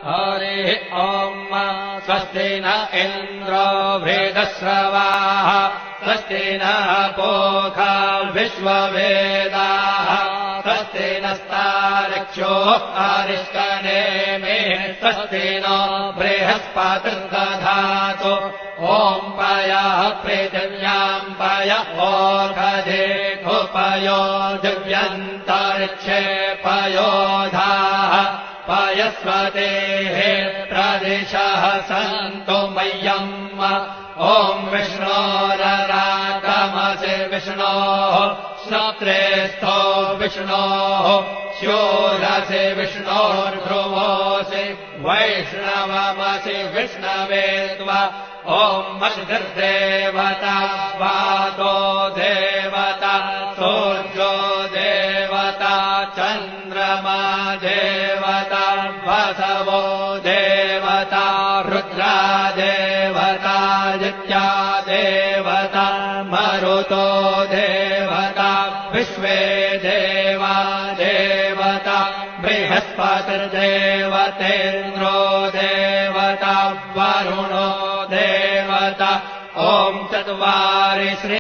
हरिः ॐ स्वस्ति न इन्द्रो वृद्धश्रवाः स्वस्ति नः पूषा विश्ववेदाः स्वस्ति नस्तार्क्ष्यो अरिष्टनेमिः स्वस्ति नो बृहस्पतिर्दधातु ॐ पयः पृथिव्याम् पय ओषधेऽपयो दिव्यन्तरिक्षे पयोधाः पयस्वतेः प्रदिशः सन्तु मह्यम् ॐ विष्णोररागमसि विष्णोः श्रोत्रेस्थो विष्णोः शूरसि विष्णोर्ध्रुवोऽसि वैष्णवमसि विष्णवे त्वा ॐ मद्भिर्देवता वातो देवता सूर्यो देवता चन्द्रमा देवता वसवो देवता रुद्रा देवता नित्या देवता मरुतो देवता विश्वे देवा देवता बृहस्पतिर्देवतेन्द्रो देवता वरुणो देवता ॐ चत्वारि श्री